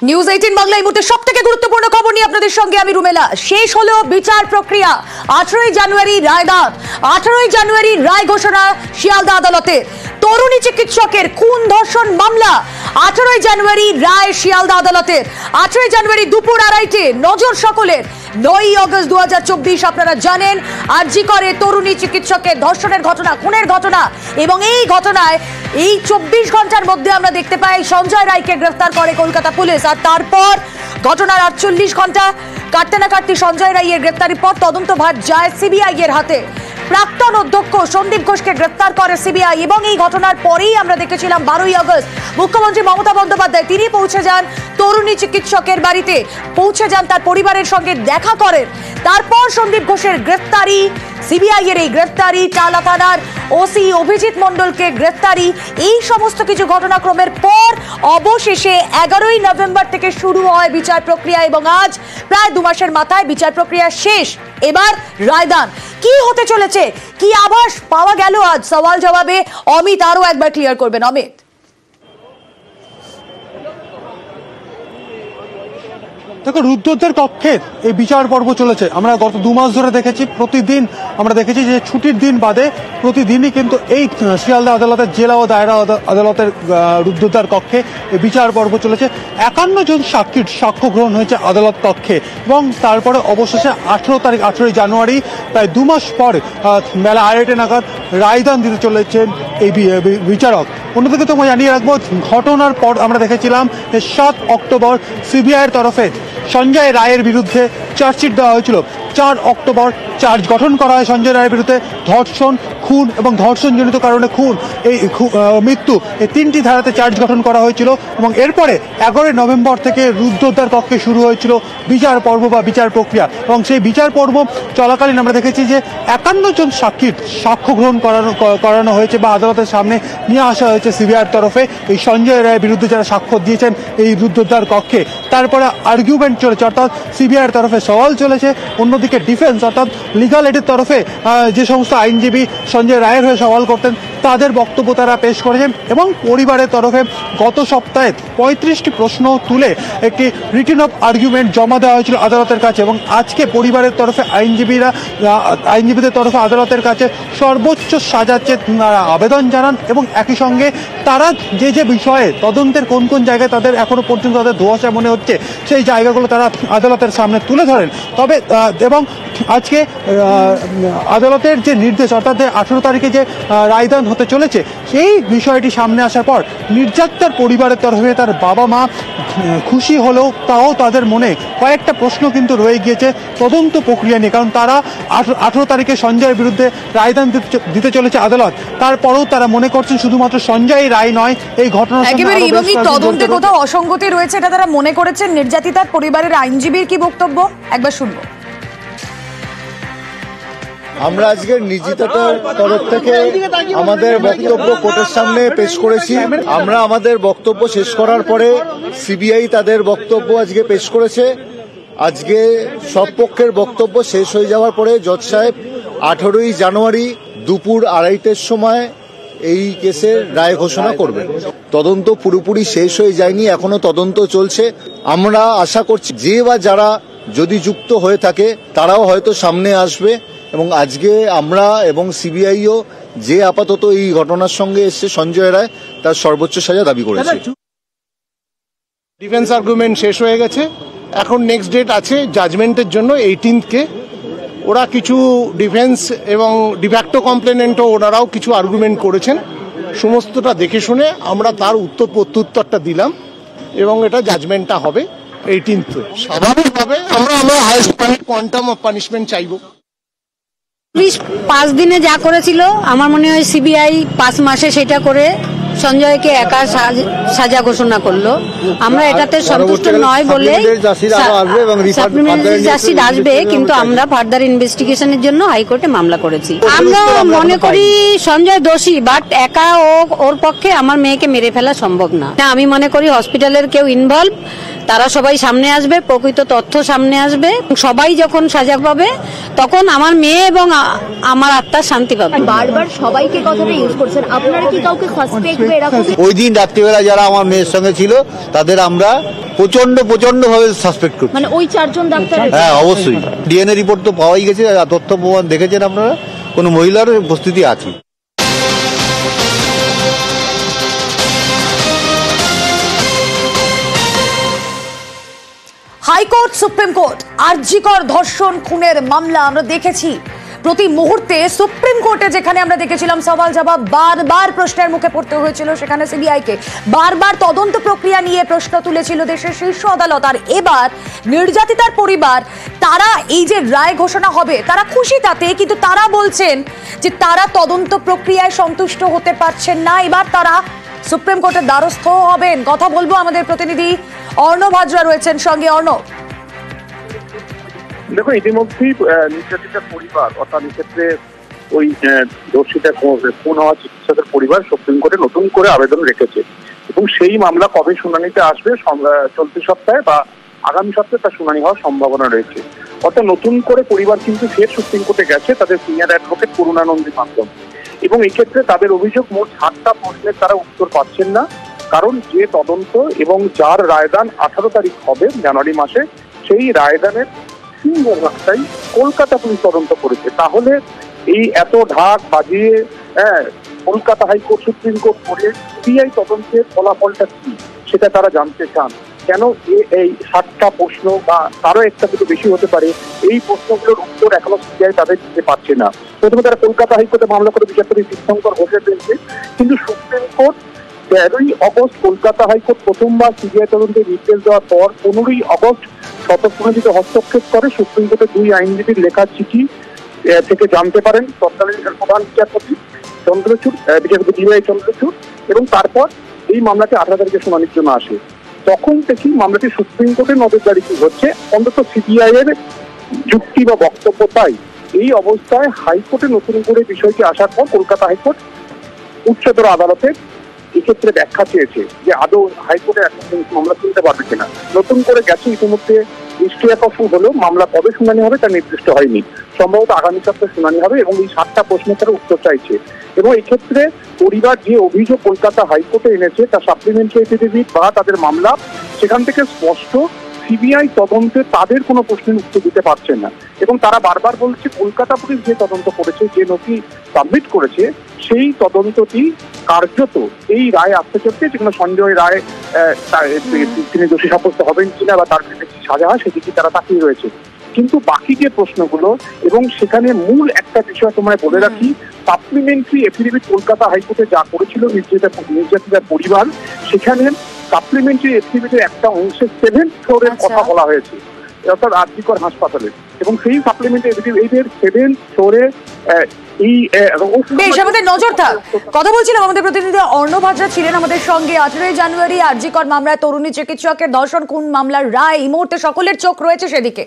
News 18 Bangla এই মুহূর্তে সবথেকে গুরুত্বপূর্ণ খবর নিয়ে আপনাদের সঙ্গে আমি রুমেলা। শেষ হলো বিচার প্রক্রিয়া। 18ই জানুয়ারি রায়দান, 18ই জানুয়ারি রায় ঘোষণা শিয়ালদা আদালতে। তরুণী চিকিৎসকের খুন ধর্ষণ মামলা 18ই জানুয়ারি রায় শিয়ালদা আদালতের। 18ই জানুয়ারি দুপুর 2:30 নজর সকলের। 9ই আগস্ট 2024 আপনারা জানেন আরজি করে তরুণী চিকিৎসকের ধর্ষণের ঘটনা, খুনের ঘটনা, এবং এই ঘটনায় এই 24 ঘন্টার মধ্যে আমরা দেখতে পাই সঞ্জয় রায়কে গ্রেফতার করে কলকাতা পুলিশ। আর তারপর ঘটনার 48 ঘন্টা কাটতে না কাটতে সঞ্জয় রায়ের গ্রেফতারির পর তদন্তভার যায় সিবিআই এর হাতে। প্রাক্তন অধ্যক্ষ সন্দীপ ঘোষকে গ্রেফতার করে সিবিআই এবং এই ঘটনার পরেই আমরা দেখেছিলাম 12ই আগস্ট মুখ্যমন্ত্রী মমতা বন্দ্যোপাধ্যায় তিনি পৌঁছে যান তরুণী চিকিৎসকের বাড়িতে, পৌঁছে যান তার পরিবারের সঙ্গে দেখা করেন। তারপর সন্দীপ ঘোষের গ্রেফতারি, সিবিআই এর এই গ্রেফতারি, টালা থানার ওসি অভিজিৎ মণ্ডলকে গ্রেফতারি, এই সমস্ত কিছু ঘটনাক্রমের পর অবশেষে 11ই নভেম্বর থেকে শুরু হয় বিচার প্রক্রিয়া এবং আজ প্রায় 2 মাসের মাথায় বিচার প্রক্রিয়া শেষ। এবার রায়দান কি হতে চলেছে, কি আভাস পাওয়া গেল আজ, সওয়াল জবাবে অমিত আরো একবার ক্লিয়ার করবেন। অমিত, দেখো, রুদ্ধদ্বার কক্ষের এই বিচার পর্ব চলেছে। আমরা গত 2 মাস ধরে দেখেছি, প্রতিদিন আমরা দেখেছি যে ছুটির দিন বাদে প্রতিদিনই কিন্তু এই শিয়ালদা আদালতের জেলা ও দায়রা আদালতের রুদ্ধদ্বার কক্ষে এই বিচার পর্ব চলেছে। 51 জন সাক্ষীর সাক্ষ্য গ্রহণ হয়েছে আদালত কক্ষে এবং তারপরে অবশেষে 18ই জানুয়ারি প্রায় 2 মাস পর বেলা 2:30 নাগাদ রায়দান দিতে চলেছেন এই বিচারক। অন্যদিকে তোমায় জানিয়ে রাখবো, ঘটনার পর আমরা দেখেছিলাম যে 7 অক্টোবর সিবিআইয়ের তরফে সঞ্জয় রায়ের বিরুদ্ধে চার্জশিট দেওয়া হয়েছিল। 4 অক্টোবর চার্জ গঠন করা হয় সঞ্জয় রায়ের বিরুদ্ধে। ধর্ষণ, খুন এবং ধর্ষণজনিত কারণে খুন, এই মৃত্যু, এই 3টি ধারাতে চার্জ গঠন করা হয়েছিল এবং এরপরে 11ই নভেম্বর থেকে রুদ্ধদ্বার কক্ষে শুরু হয়েছিল বিচার পর্ব বা বিচার প্রক্রিয়া। এবং সেই বিচার পর্ব চলাকালীন আমরা দেখেছি যে 51 জন সাক্ষীর সাক্ষ্য গ্রহণ করানো হয়েছে বা আদালতের সামনে নিয়ে আসা হয়েছে সিবিআইয়ের তরফে এই সঞ্জয় রায়ের বিরুদ্ধে যারা সাক্ষ্য দিয়েছেন এই রুদ্ধদ্বার কক্ষে। তারপরে আর্গুমেন্ট চলেছে, অর্থাৎ সিবিআইয়ের তরফে সওয়াল চলেছে, অন্যদিকে ডিফেন্স অর্থাৎ লিগাল এডের তরফে যে সমস্ত আইনজীবী সঞ্জয় রায়ের হয়ে সওয়াল করতেন তাদের বক্তব্য তারা পেশ করেছেন এবং পরিবারের তরফে গত সপ্তাহে 35টি প্রশ্ন তুলে একটি রিটেন অফ আর্গুমেন্ট জমা দেওয়া হয়েছিল আদালতের কাছে এবং আজকে পরিবারের তরফে আইনজীবীদের তরফে আদালতের কাছে সর্বোচ্চ সাজার চেয়ে আবেদন জানান এবং একই সঙ্গে তারা যে বিষয়ে তদন্তের কোন কোন জায়গায় তাদের এখনো পর্যন্ত তাদের ধোঁয়াশা মনে হচ্ছে সেই জায়গাগুলো তারা আদালতের সামনে তুলে ধরেন। তবে এবং আজকে আদালতের যে নির্দেশ, অর্থাৎ 18 তারিখে যে রায়দান হতে চলেছে, সেই বিষয়টি সামনে আসার পর নির্যাতিতার পরিবারের তরফে তার বাবা মা খুশি হলেও তাও তাদের মনে কয়েকটা প্রশ্ন কিন্তু রয়ে গিয়েছে তদন্ত প্রক্রিয়া নিয়ে। কারণ তারা 18 তারিখে সঞ্জয়ের বিরুদ্ধে রায়দান দিতে চলেছে আদালত, তারপরেও তারা মনে করছেন শুধুমাত্র সঞ্জয় রায় নয়, এই ঘটনার একেবারে এবং এই তদন্তে কোথাও অসঙ্গতি রয়েছে এটা তারা মনে করেছেন। নির্যাতিতার পরিবারের আইনজীবীর কি বক্তব্য একবার শুনবো। আমরা আজকে নির্যাতিতার তরফ থেকে আমাদের বক্তব্য কোর্টের সামনে পেশ করেছি। আমরা আমাদের বক্তব্য শেষ করার পরে সিবিআই তাদের বক্তব্য আজকে পেশ করেছে। আজকে সব পক্ষের বক্তব্য শেষ হয়ে যাওয়ার পরে জজ সাহেব 18ই জানুয়ারি দুপুর 2:30টার সময় এই কেসের রায় ঘোষণা করবেন। তদন্ত পুরোপুরি শেষ হয়ে যায়নি, এখনো তদন্ত চলছে। আমরা আশা করছি যে বা যারা যদি যুক্ত হয়ে থাকে তারাও হয়তো সামনে আসবে এবং আজকে আমরা এবং সিবিআইও যে আপাতত এই ঘটনার সঙ্গে এসে সঞ্জয় রায় তার সর্বোচ্চ সাজা দাবি করেছে। ডিফেন্স আর্গুমেন্ট শেষ হয়ে গেছে, এখন নেক্সট ডেট আছে জাজমেন্টের জন্য 18th। ওরা কিছু ডিফেন্স এবং ডিফ্যাক্টো কমপ্লেনেন্টও ওনারাও কিছু আর্গুমেন্ট করেছেন। সমস্তটা দেখে শুনে আমরা তার প্রত্যুত্তরটা দিলাম এবং এটা জাজমেন্টটা হবে 18th। স্বাভাবিকভাবে আমরা হাইয়েস্ট কোয়ান্টাম অফ পানিশমেন্ট চাইব। পুলিশ 5 দিনে যা করেছিল আমার মনে হয় সিবিআই 5 মাসে সেটা করে সঞ্জয়কে একা সাজা ঘোষণা করলো। আমরা এটাতে সন্তুষ্ট নয় বলে সাপ্লিমেন্টারি জাস্টিস আসবে, কিন্তু আমরা ফার্দার ইনভেস্টিগেশনের জন্য হাইকোর্টে মামলা করেছি। আমরা মনে করি সঞ্জয় দোষী, বাট একা ওর পক্ষে আমার মেয়েকে মেরে ফেলা সম্ভব না। আমি মনে করি হসপিটালের কেউ ইনভলভ, তারা সবাই সামনে আসবে, প্রকৃত তথ্য সামনে আসবে। সবাই যখন সাজা পাবে তখন আমার মেয়ে এবং আমার আত্মার শান্তি পাবে। বারবার সবাইকে কথাটা ইউজ করছেন, আপনারা কি কাউকে সাসপেক্ট বা এরকম? ওই দিন রাত্রিবেলা যারা আমার মেয়ের সঙ্গে ছিল তাদের আমরা প্রচন্ড ভাবে সাসপেক্ট করছি। মানে ওই 4 জন ডাক্তার? হ্যাঁ, অবশ্যই। ডিএনএ রিপোর্ট তো পাওয়াই গেছে, তথ্য প্রমাণ দেখেছেন আপনারা, কোনো মহিলার উপস্থিতি আছে। হাইকোর্ট, সুপ্রিম কোর্ট, আরজিকর ধর্ষণ খুনের মামলা আমরা দেখেছি প্রতি মুহূর্তে সুপ্রিম কোর্টে, যেখানে আমরা দেখেছিলাম সওয়াল জবাব বারবার প্রশ্নের মুখে পড়তে হয়েছিল, সেখানে সিবিআইকে বারবার তদন্ত প্রক্রিয়া নিয়ে প্রশ্ন তুলেছিল দেশের শীর্ষ আদালত। আর এবার নির্যাতিতার পরিবার, তারা এই যে রায় ঘোষণা হবে তারা খুশি তাতে, কিন্তু তারা বলছেন যে তারা তদন্ত প্রক্রিয়ায় সন্তুষ্ট হতে পারছেন না। এবার তারা সুপ্রিম কোর্টের দ্বারস্থ হবেন। কথা বলবো, আমাদের প্রতিনিধি অর্ণব হাজরা রয়েছেন সঙ্গে। অর্ণব, দেখো, ইতিমধ্যেই নির্যাতিতার পরিবার, অর্থাৎ এক্ষেত্রে ওই ধর্ষিতা খুন হওয়া চিকিৎসকের পরিবার সুপ্রিম কোর্টে নতুন করে আবেদন রেখেছে এবং সেই মামলা কবে শুনানিতে আসবে, চলতি সপ্তাহে বা আগামী সপ্তাহে তার শুনানি হওয়ার সম্ভাবনা রয়েছে। অর্থাৎ নতুন করে পরিবার কিন্তু ফের সুপ্রিম কোর্টে গেছে তাদের সিনিয়র অ্যাডভোকেট করুণানন্দীর মাধ্যমে, এবং এক্ষেত্রে তাদের অভিযোগ মোট 7টা প্রশ্নের তারা উত্তর পাচ্ছেন না। কারণ যে তদন্ত এবং যার রায়দান 18 তারিখ হবে জানুয়ারি মাসে, সেই রায়দানের সিংহভাগটাই কলকাতা পুলিশ তদন্ত করেছে। তাহলে এই এত ঢাক বাজিয়ে কলকাতা হাইকোর্ট, সুপ্রিম কোর্ট করে সিবিআই তদন্তের ফলাফলটা কি সেটা তারা জানতে চান। কেন এই 7টা প্রশ্ন বা তারও একটা থেকে বেশি হতে পারে, এই প্রশ্নগুলোর উত্তর এখনো সিবিআই তাদের দিতে পারছে না। প্রথমে তারা কলকাতা হাইকোর্টে মামলা করে বিচারপতি তীর্থঙ্কর ঘোষের দিয়েছে, কিন্তু সুপ্রিম কোর্ট 13ই অগস্ট কলকাতা হাইকোর্ট প্রথমবার সিবিআই তদন্তের নির্দেশ দেওয়ার পর 15ই অগস্ট স্বতঃপ্রণোদিত হস্তক্ষেপ করে সুপ্রিম কোর্টের 2 আইনজীবীর লেখা চিঠি থেকে জানতে পারেন তৎকালীন প্রধান বিচারপতি বিচারপতি ডিওয়াই চন্দ্রচূড়, এবং তারপর এই মামলাটি 18 তারিখে শুনানির জন্য আসে। তখন থেকেই মামলাটি সুপ্রিম কোর্টের নজরদারি হচ্ছে, অন্তত সিবিআই এর যুক্তি বা বক্তব্য তাই। এই অবস্থায় হাইকোর্টে নতুন করে বিষয়টি আসার পর কলকাতা হাইকোর্ট উচ্চতর আদালতে এক্ষেত্রে ব্যাখ্যা চেয়েছে যে আদৌ হাইকোর্টে মামলা তুলতে পারবে কিনা। নতুন করে গেছে, ইতিমধ্যে নিষ্ক্রিয়া কফু হলেও মামলা কবে শুনানি হবে তা নির্দিষ্ট হয়নি। সম্ভবত আগামী সপ্তাহে শুনানি হবে এবং এই 7টা প্রশ্নের তারা উত্তর চাইছে। এবং এক্ষেত্রে পরিবার যে অভিযোগ কলকাতা হাইকোর্টে এনেছে তা সাপ্লিমেন্টারি এফিডেভিট বা তাদের মামলা, সেখান থেকে স্পষ্ট সিবিআই তদন্তে তাদের কোনো প্রশ্নের উত্তর দিতে পারছে না। এবং তারা বারবার বলছে কলকাতা পুলিশ যে তদন্ত করেছে, যে নথি সাবমিট করেছে, সেই তদন্তটি কার্যত এই রায় আসতে চলছে, যেখানে সঞ্জয় রায় তিনি দোষী সাব্যস্ত হবেন কিনা বা তার বিরুদ্ধে সাজা হয় সেদিকে তারা তাকিয়ে রয়েছে। কিন্তু বাকি যে প্রশ্নগুলো, এবং সেখানে মূল একটা বিষয় তোমায় বলে রাখি, সাপ্লিমেন্টারি এফিডেভিট কলকাতা হাইকোর্টে যা করেছিল নির্যাতিতার পরিবার, সেখানে সাপ্লিমেন্টারি এফিডেভিটের একটা অংশে 7th ফ্লোরের কথা বলা হয়েছে, অর্থাৎ আরজিকর হাসপাতালে, এবং সেই সাপ্লিমেন্টারি এফিডেভিটের 7th ফ্লোরে আমাদের নজর থাক। কথা বলছিলাম, আমাদের প্রতিনিধি অর্ণব হাজরা ছিলেন আমাদের সঙ্গে। 18 জানুয়ারি আরজিকর মামলায় তরুণী চিকিৎসকের ধর্ষণ খুন মামলার রায়, এই মুহূর্তে সকলের চোখ রয়েছে সেদিকে।